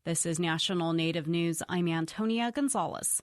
This is National Native News. I'm Antonia Gonzalez.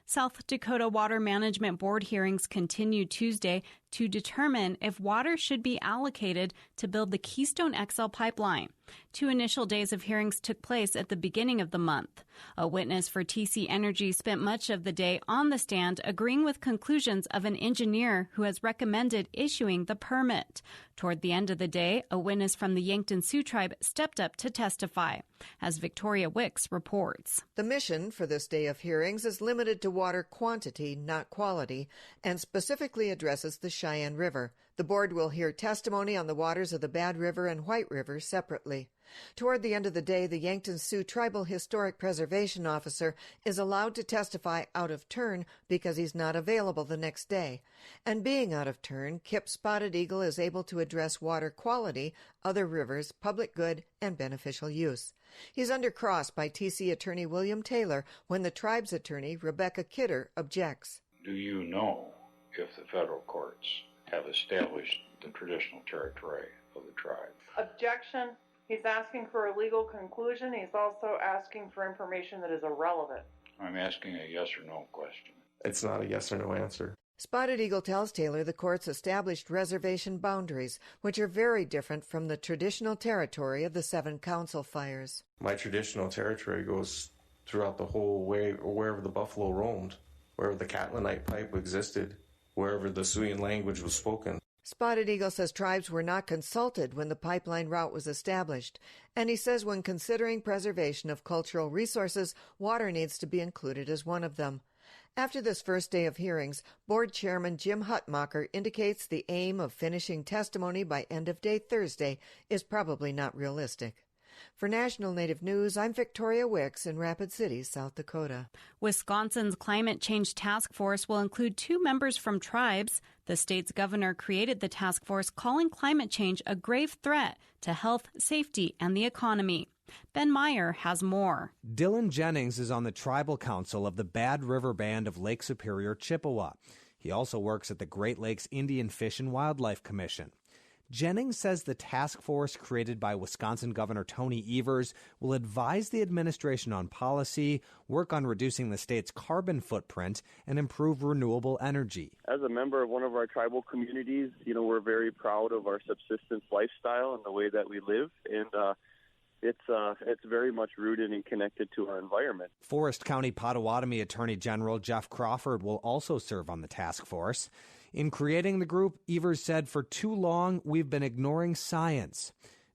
South Dakota Water Management Board hearings continue Tuesday to determine if water should be allocated to build the Keystone XL pipeline. 2 initial days of hearings took place at the beginning of the month. A witness for TC Energy spent much of the day on the stand agreeing with conclusions of an engineer who has recommended issuing the permit. Toward the end of the day, a witness from the Yankton Sioux Tribe stepped up to testify. As Victoria Wicks reports. The mission for this day of hearings is limited to water quantity, not quality, and specifically addresses the Cheyenne River. The board will hear testimony on the waters of the Bad River and White River separately. Toward the end of the day, the Yankton Sioux Tribal Historic Preservation Officer is allowed to testify out of turn because he's not available the next day. And being out of turn, Kip Spotted Eagle is able to address water quality, other rivers, public good, and beneficial use. He's undercrossed by TC Attorney William Taylor when the tribe's attorney, Rebecca Kidder, objects. Do you know if the federal courts have established the traditional territory of the tribe? Objection. He's asking for a legal conclusion. He's also asking for information that is irrelevant. I'm asking a yes or no question. It's not a yes or no answer. Spotted Eagle tells Taylor the courts established reservation boundaries, which are very different from the traditional territory of the 7 council fires. My traditional territory goes throughout the whole way, wherever the buffalo roamed, wherever the Catlinite pipe existed, wherever the Siouan language was spoken. Spotted Eagle says tribes were not consulted when the pipeline route was established, and he says when considering preservation of cultural resources, water needs to be included as one of them. After this first day of hearings, Board Chairman Jim Hutmacher indicates the aim of finishing testimony by end of day Thursday is probably not realistic. For National Native News, I'm Victoria Wicks in Rapid City, South Dakota. Wisconsin's Climate Change Task Force will include 2 members from tribes. The state's governor created the task force, calling climate change a grave threat to health, safety, and the economy. Ben Meyer has more. Dylan Jennings is on the tribal council of the Bad River Band of Lake Superior, Chippewa. He also works at the Great Lakes Indian Fish and Wildlife Commission. Jennings says the task force created by Wisconsin Governor Tony Evers will advise the administration on policy, work on reducing the state's carbon footprint, and improve renewable energy. As a member of one of our tribal communities, we're very proud of our subsistence lifestyle and the way that we live, and it's very much rooted and connected to our environment. Forest County Potawatomi Attorney General Jeff Crawford will also serve on the task force. In creating the group, Evers said, "For too long, we've been ignoring science."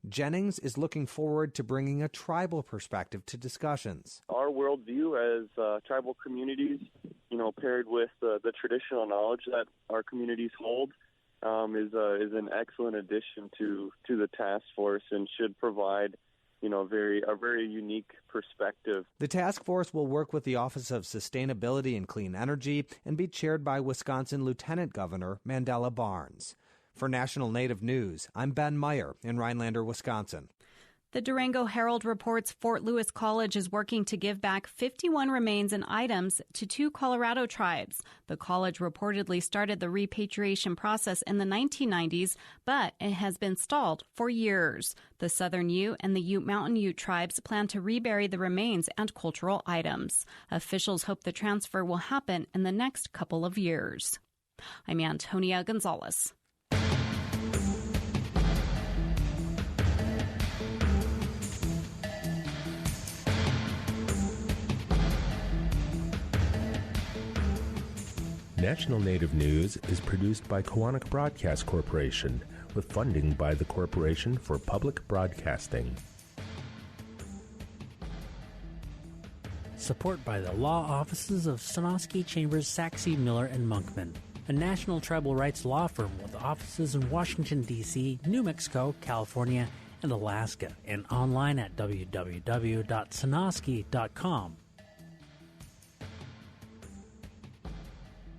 Jennings is looking forward to bringing a tribal perspective to discussions. Our worldview as tribal communities, paired with the traditional knowledge that our communities hold, is an excellent addition to the task force and should provide a very unique perspective. The task force will work with the Office of Sustainability and Clean Energy and be chaired by Wisconsin Lieutenant Governor Mandela Barnes. For National Native News, I'm Ben Meyer in Rhinelander, Wisconsin. The Durango Herald reports Fort Lewis College is working to give back 51 remains and items to 2 Colorado tribes. The college reportedly started the repatriation process in the 1990s, but it has been stalled for years. The Southern Ute and the Ute Mountain Ute tribes plan to rebury the remains and cultural items. Officials hope the transfer will happen in the next couple of years. I'm Antonia Gonzalez. National Native News is produced by Koahnic Broadcast Corporation with funding by the Corporation for Public Broadcasting. Support by the law offices of Sonosky, Chambers, Saxe, Miller, and Monkman, a national tribal rights law firm with offices in Washington, D.C., New Mexico, California, and Alaska, and online at www.sonosky.com.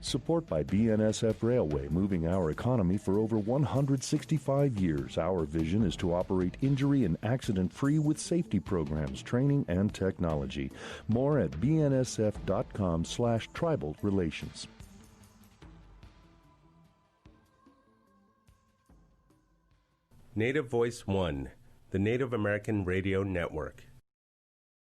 Support by BNSF Railway, moving our economy for over 165 years. Our vision is to operate injury and accident-free with safety programs, training, and technology. More at bnsf.com/tribal relations. Native Voice One, the Native American Radio Network.